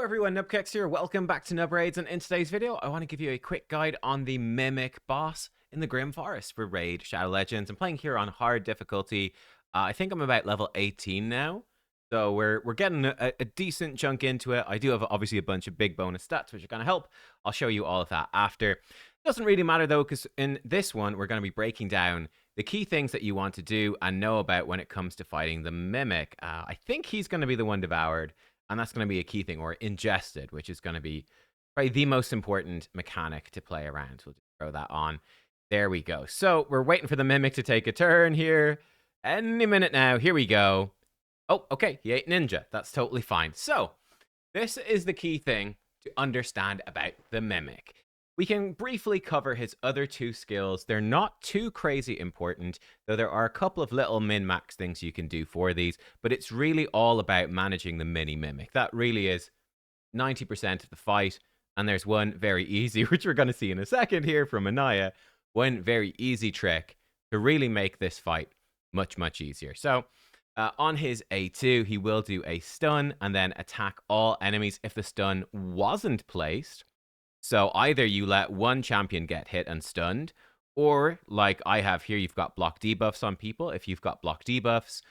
Hello everyone, nubkeks here. Welcome back to Nub Raids, and in today's video, I want to give you a quick guide on the Mimic boss in the Grim Forest for Raid Shadow Legends. I'm playing here on hard difficulty. I think I'm about level 18 now, so we're getting a decent chunk into it. I do have obviously a bunch of big bonus stats, which are going to help. I'll show you all of that after. Doesn't really matter though, because in this one, we're going to be breaking down the key things that you want to do and know about when it comes to fighting the Mimic. I think he's going to be the one devoured. And that's going to be a key thing, or ingested, which is going to be probably the most important mechanic to play around. We'll just throw that on. There we go. So we're waiting for the Mimic to take a turn here. Any minute now. Here we go. Oh, okay. He ate Ninja. That's totally fine. So this is the key thing to understand about the Mimic. We can briefly cover his other two skills. They're not too crazy important, though there are a couple of little min-max things you can do for these, but it's really all about managing the mini-mimic. That really is 90% of the fight, and there's one very easy, which we're going to see in a second here from Anaya, one very easy trick to really make this fight much, much easier. So on his A2, he will do a stun and then attack all enemies if the stun wasn't placed. So either you let one champion get hit and stunned, or like I have here, you've got block debuffs on people. If you've got block debuffs,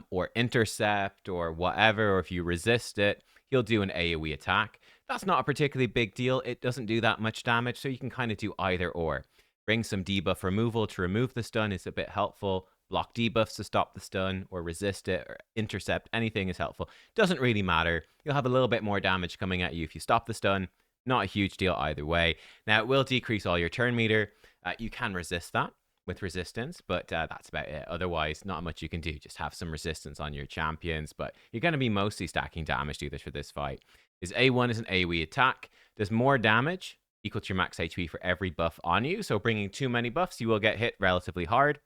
or intercept, or whatever, or if you resist it, he'll do an AoE attack. That's not a particularly big deal. It doesn't do that much damage, so you can kind of do either or. Bring some debuff removal to remove the stun is a bit helpful. Block debuffs to stop the stun, or resist it, or intercept, anything is helpful. Doesn't really matter. You'll have a little bit more damage coming at you if you stop the stun. Not a huge deal either way. Now, it will decrease all your turn meter. You can resist that with resistance, but that's about it. Otherwise, not much you can do. Just have some resistance on your champions, but you're going to be mostly stacking damage dealers for this fight. His A1 is an AoE attack. Does more damage, equal to your max HP for every buff on you. So bringing too many buffs, you will get hit relatively hard.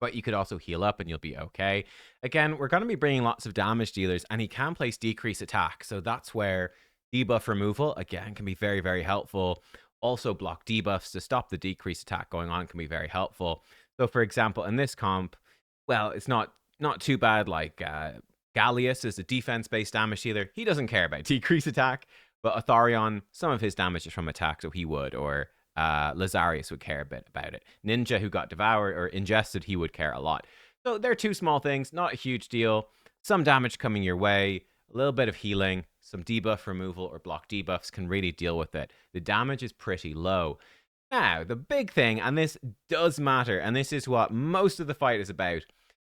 But you could also heal up and you'll be okay. Again, we're going to be bringing lots of damage dealers, and he can place decrease attack. So that's where debuff removal, again, can be very, very helpful. Also, block debuffs to stop the decrease attack going on can be very helpful. So, for example, in this comp, well, it's not too bad. Like Gallius is a defense-based damage dealer. He doesn't care about decrease attack, but Atharion, some of his damage is from attack, so he would. Or Lazarius would care a bit about it. Ninja, who got devoured or ingested, he would care a lot. So they're two small things, not a huge deal. Some damage coming your way, a little bit of healing, some debuff removal or block debuffs can really deal with it. The damage is pretty low. Now, the big thing, and this does matter, and this is what most of the fight is about,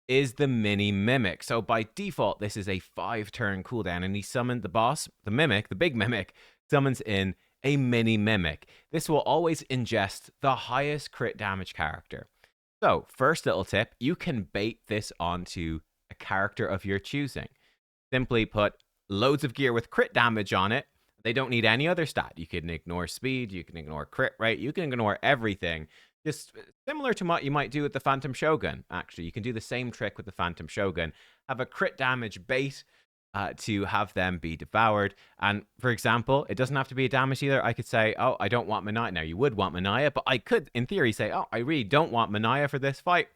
is the mini mimic. So by default, this is a 5-turn cooldown, and he summoned the boss, the mimic, the big mimic, summons in a mini mimic. This will always ingest the highest crit damage character. So, first little tip, you can bait this onto a character of your choosing. Simply put loads of gear with crit damage on it. They don't need any other stat. You can ignore speed, you can ignore crit rate, you can ignore everything. Just similar to what you might do with the Phantom Shogun, actually. You can do the same trick with the Phantom Shogun. Have a crit damage bait to have them be devoured. And for example, it doesn't have to be a damage either. I could say, oh, I don't want Manaya. Now, you would want Manaya, but I could, in theory, say, oh, I really don't want Manaya for this fight.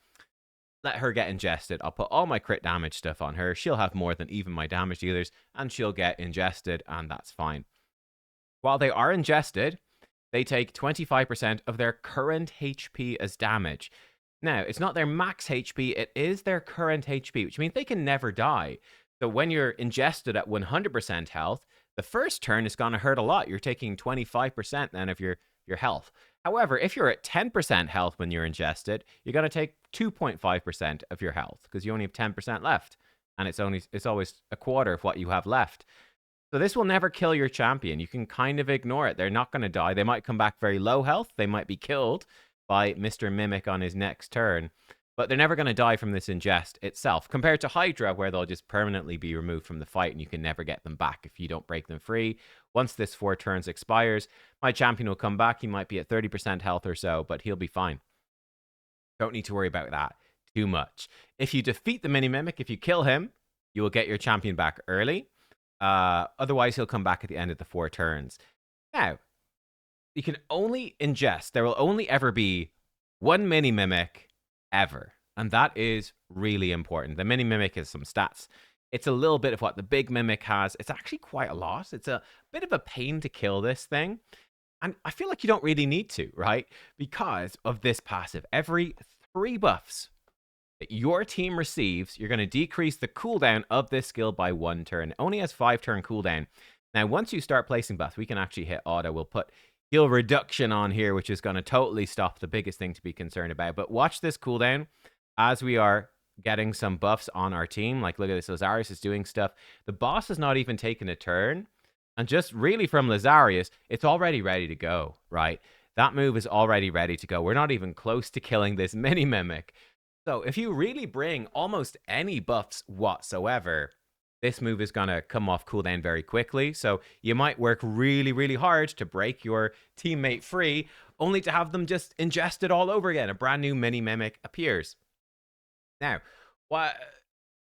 Let her get ingested. I'll put all my crit damage stuff on her. She'll have more than even my damage dealers, and she'll get ingested, and that's fine. While they are ingested, they take 25% of their current HP as damage. Now, it's not their max HP, it is their current HP, which means they can never die. So when you're ingested at 100% health, the first turn is going to hurt a lot. You're taking 25% then of your health. However, if you're at 10% health when you're ingested, you're going to take 2.5% of your health because you only have 10% left. And it's always a quarter of what you have left. So this will never kill your champion. You can kind of ignore it. They're not going to die. They might come back very low health. They might be killed by Mr. Mimic on his next turn. But they're never going to die from this ingest itself, compared to Hydra, where they'll just permanently be removed from the fight and you can never get them back if you don't break them free. Once this 4 turns expires, my champion will come back. He might be at 30% health or so, but he'll be fine. Don't need to worry about that too much. If you defeat the mini-mimic, if you kill him, you will get your champion back early. Otherwise, he'll come back at the end of the 4 turns. Now, you can only ingest. There will only ever be one mini-mimic ever, and that is really important. The mini mimic has some stats. It's a little bit of what the big Mimic has. It's actually quite a lot. It's a bit of a pain to kill this thing. And I feel like you don't really need to, right? Because of this passive. Every 3 buffs that your team receives, you're going to decrease the cooldown of this skill by 1 turn. It only has 5 turn cooldown. Now, once you start placing buffs, we can actually hit auto. We'll put heal reduction on here, which is going to totally stop the biggest thing to be concerned about. But watch this cooldown as we are getting some buffs on our team. Like, look at this. Lazarius is doing stuff. The boss has not even taken a turn. And just really from Lazarius, it's already ready to go, right? That move is already ready to go. We're not even close to killing this mini Mimic. So if you really bring almost any buffs whatsoever, this move is going to come off cooldown very quickly. So you might work really, really hard to break your teammate free, only to have them just ingest it all over again. A brand new mini Mimic appears. Now,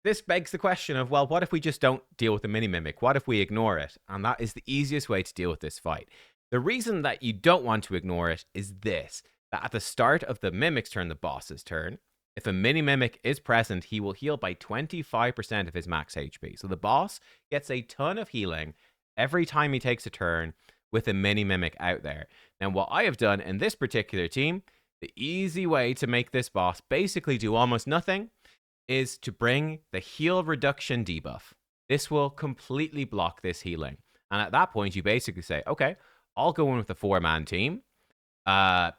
this begs the question of, well, what if we just don't deal with the mini Mimic? What if we ignore it? And that is the easiest way to deal with this fight. The reason that you don't want to ignore it is this, that at the start of the Mimic's turn, the boss's turn, if a mini Mimic is present, he will heal by 25% of his max HP. So the boss gets a ton of healing every time he takes a turn with a mini Mimic out there. Now, what I have done in this particular team, the easy way to make this boss basically do almost nothing is to bring the heal reduction debuff. This will completely block this healing. And at that point, you basically say, okay, I'll go in with a 4-man team.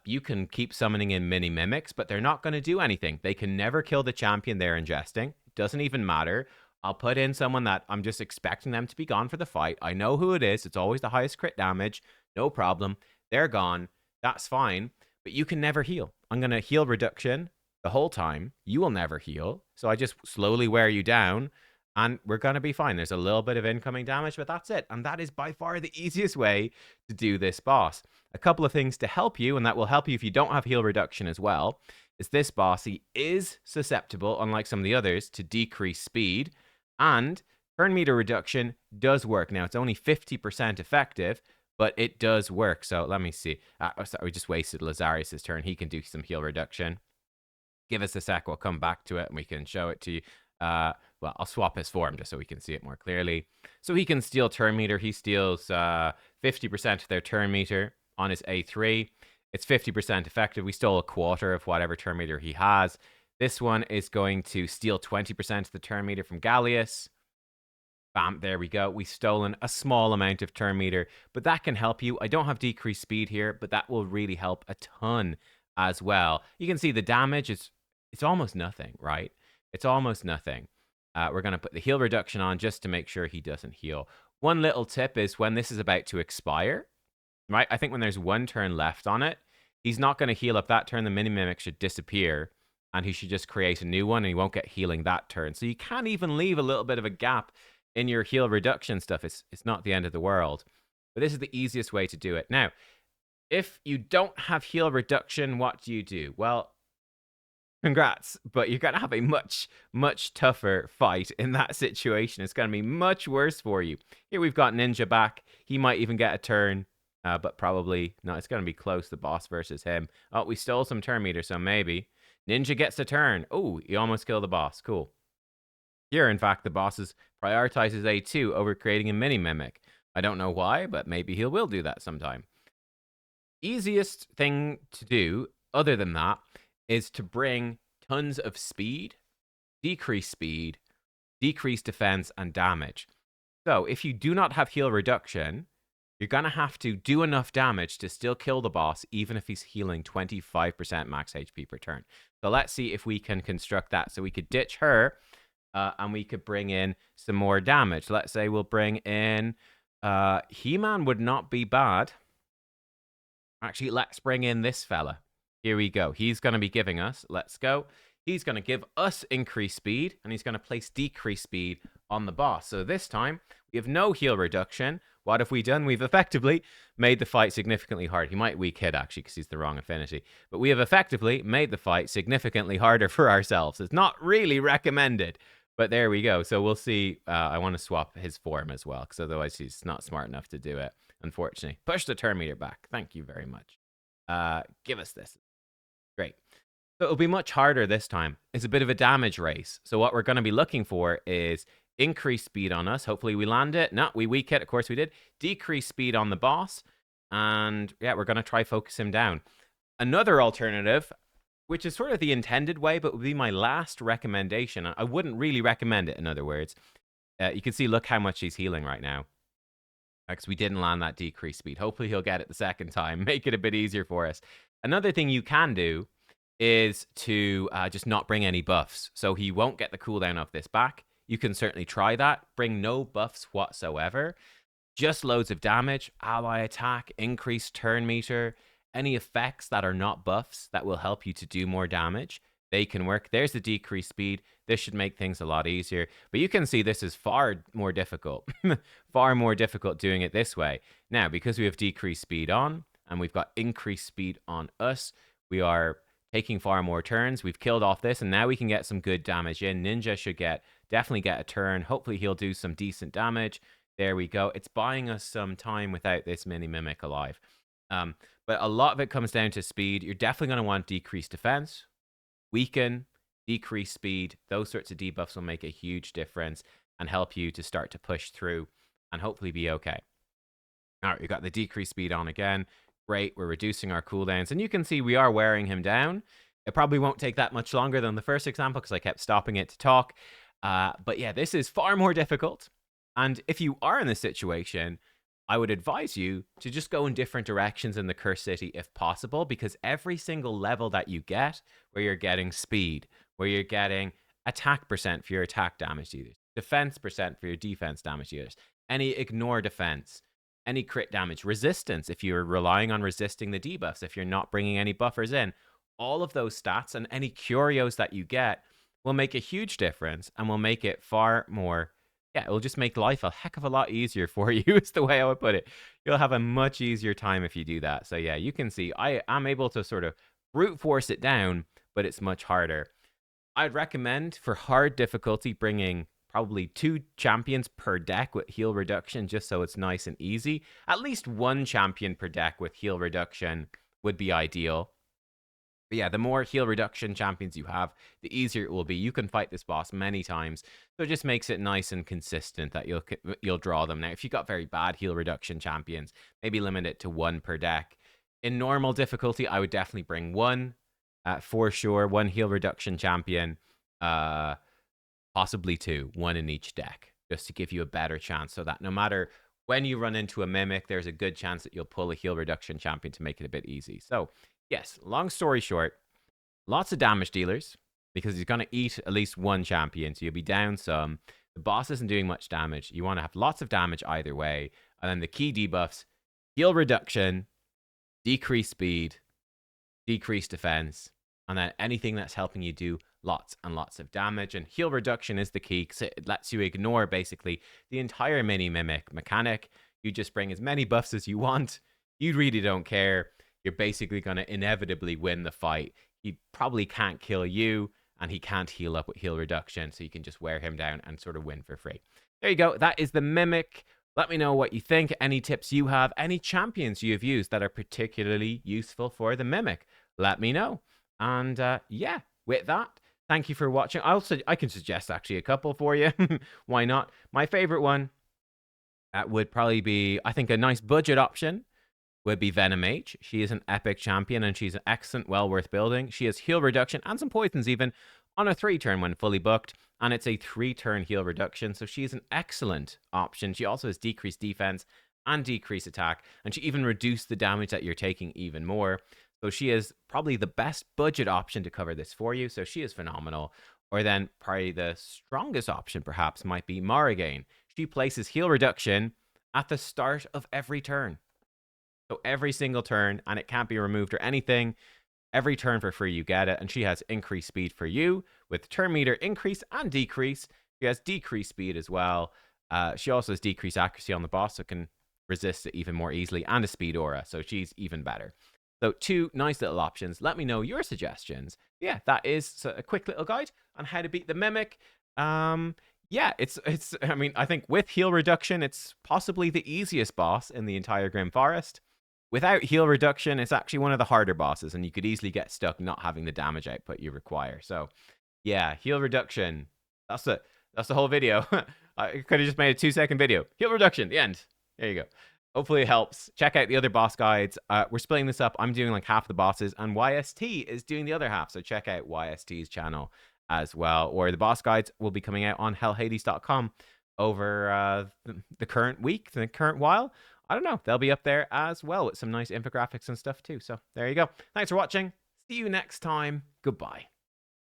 You can keep summoning in mini Mimics, but they're not going to do anything. They can never kill the champion they're ingesting. It doesn't even matter. I'll put in someone that I'm just expecting them to be gone for the fight. I know who it is. It's always the highest crit damage. No problem. They're gone. That's fine. But you can never heal. I'm going to heal reduction the whole time. You will never heal. So I just slowly wear you down and we're going to be fine. There's a little bit of incoming damage, but that's it. And that is by far the easiest way to do this boss. A couple of things to help you, and that will help you if you don't have heal reduction as well, is this boss, he is susceptible, unlike some of the others, to decrease speed. And turn meter reduction does work. Now, it's only 50% effective, but it does work. So let me see. Sorry, we just wasted Lazarius' turn. He can do some heal reduction. Give us a sec. We'll come back to it and we can show it to you. Well, I'll swap his form just so we can see it more clearly. So he can steal turn meter. He steals 50% of their turn meter on his A3. It's 50% effective. We stole a quarter of whatever turn meter he has. This one is going to steal 20% of the turn meter from Gallius. Bam, there we go. We've stolen a small amount of turn meter, but that can help you. I don't have decreased speed here, but that will really help a ton as well. You can see the damage is it's almost nothing, right? It's almost nothing. We're going to put the heal reduction on just to make sure he doesn't heal. One little tip is when this is about to expire, right? I think when there's 1 turn left on it, he's not going to heal up that turn. The mini Mimic should disappear and he should just create a new one and he won't get healing that turn. So you can even leave a little bit of a gap in your heal reduction stuff. It's not the end of the world. But this is the easiest way to do it. Now, if you don't have heal reduction, what do? Well, congrats, but you're going to have a much, much tougher fight in that situation. It's going to be much worse for you. Here we've got Ninja back. He might even get a turn, but probably no, it's going to be close, the boss versus him. Oh, we stole some turn meter, so maybe. Ninja gets a turn. Oh, he almost killed the boss. Cool. Here, in fact, the boss prioritizes A2 over creating a mini Mimic. I don't know why, but maybe he will do that sometime. Easiest thing to do, other than that, is to bring tons of speed, decrease defense, and damage. So if you do not have heal reduction, you're going to have to do enough damage to still kill the boss, even if he's healing 25% max HP per turn. So let's see if we can construct that. So we could ditch her, and we could bring in some more damage. Let's say we'll bring in... He-Man would not be bad. Actually, let's bring in this fella. Here we go. He's going to be giving us, let's go. He's going to give us increased speed, and he's going to place decreased speed on the boss. So this time, we have no heal reduction. What have we done? We've effectively made the fight significantly hard. He might weak hit, actually, because he's the wrong affinity. But we have effectively made the fight significantly harder for ourselves. It's not really recommended, but there we go. So we'll see. I want to swap his form as well, because otherwise he's not smart enough to do it, unfortunately. Push the turn meter back. Thank you very much. Give us this. Great. So it'll be much harder this time. It's a bit of a damage race. So what we're going to be looking for is Increase speed on us. Hopefully we land it. No, we weak it. Of course we did. Decrease speed on the boss. And yeah, we're going to try focus him down. Another alternative, which is sort of the intended way, but would be my last recommendation. I wouldn't really recommend it, in other words. You can see, look how much he's healing right now. Because we didn't land that decreased speed. Hopefully he'll get it the second time. Make it a bit easier for us. Another thing you can do is to just not bring any buffs. So he won't get the cooldown of this back. You can certainly try that. Bring no buffs whatsoever. Just loads of damage, ally attack, increased turn meter, any effects that are not buffs that will help you to do more damage. They can work. There's the decreased speed. This should make things a lot easier. But you can see this is far more difficult. Far more difficult doing it this way. Now, because we have decreased speed on, and we've got increased speed on us, we are taking far more turns. We've killed off this, and now we can get some good damage in. Ninja should definitely get a turn. Hopefully he'll do some decent damage. There we go. It's buying us some time without this mini mimic alive. But a lot of it comes down to speed. You're definitely going to want decreased defense, weaken, decrease speed. Those sorts of debuffs will make a huge difference and help you to start to push through and hopefully be okay. All right, we got the decreased speed on again. Great, we're reducing our cooldowns. And you can see we are wearing him down. It probably won't take that much longer than the first example because I kept stopping it to talk. But yeah, this is far more difficult. And if you are in this situation, I would advise you to just go in different directions in the Cursed City if possible, because every single level that you get, where you're getting speed, where you're getting attack percent for your attack damage dealers, defense percent for your defense damage dealers, any ignore defense, any crit damage, resistance if you're relying on resisting the debuffs, if you're not bringing any buffers in, all of those stats and any curios that you get will make a huge difference and will make it far more. Yeah, it'll just make life a heck of a lot easier for you, is the way I would put it. You'll have a much easier time if you do that. So yeah, you can see I am able to sort of brute force it down, but it's much harder. I'd recommend for hard difficulty bringing probably 2 champions per deck with heal reduction, just so it's nice and easy. At least 1 champion per deck with heal reduction would be ideal. But yeah, the more heal reduction champions you have, the easier it will be. You can fight this boss many times, so it just makes it nice and consistent that you'll draw them. Now, if you've got very bad heal reduction champions, maybe limit it to 1 per deck. In normal difficulty, I would definitely bring 1 for sure. 1 heal reduction champion, possibly 2, 1 in each deck, just to give you a better chance, so that no matter when you run into a mimic, there's a good chance that you'll pull a heal reduction champion to make it a bit easy. So yes, long story short, lots of damage dealers, because he's going to eat at least 1 champion, so you'll be down some. The boss isn't doing much damage. You want to have lots of damage either way. And then the key debuffs, heal reduction, decrease speed, decrease defense, and then anything that's helping you do lots and lots of damage. And heal reduction is the key, because it lets you ignore basically the entire mini mimic mechanic. You just bring as many buffs as you want. You really don't care. You're basically going to inevitably win the fight. He probably can't kill you, and he can't heal up with heal reduction, so you can just wear him down and sort of win for free. There you go. That is the Mimic. Let me know what you think, any tips you have, any champions you have used that are particularly useful for the Mimic. Let me know. And yeah, with that, thank you for watching. I can suggest actually a couple for you. Why not? My favorite one would probably be, I think, a nice budget option would be Venom H. She is an epic champion, and she's an excellent, well worth building. She has heal reduction and some poisons even on a 3-turn when fully booked, and it's a 3-turn heal reduction, so she's an excellent option. She also has decreased defense and decreased attack, and she even reduced the damage that you're taking even more. So she is probably the best budget option to cover this for you, so she is phenomenal. Or then probably the strongest option perhaps might be Morrigan. She places heal reduction at the start of every turn. So every single turn, and it can't be removed or anything. Every turn for free, you get it. And she has increased speed for you with turn meter increase and decrease. She has decreased speed as well. She also has decreased accuracy on the boss, so can resist it even more easily, and a speed aura. So she's even better. So 2 nice little options. Let me know your suggestions. Yeah, that is a quick little guide on how to beat the Mimic. Yeah, it's. I mean, I think with heal reduction, it's possibly the easiest boss in the entire Grim Forest. Without heal reduction, it's actually one of the harder bosses, and you could easily get stuck not having the damage output you require. So, yeah, heal reduction. That's the whole video. I could have just made a 2-second video. Heal reduction, the end. There you go. Hopefully it helps. Check out the other boss guides. We're splitting this up. I'm doing like half the bosses, and YST is doing the other half. So check out YST's channel as well. Or the boss guides will be coming out on hellhades.com over the current week, the current while. I don't know. They'll be up there as well with some nice infographics and stuff too. So there you go. Thanks for watching. See you next time. Goodbye.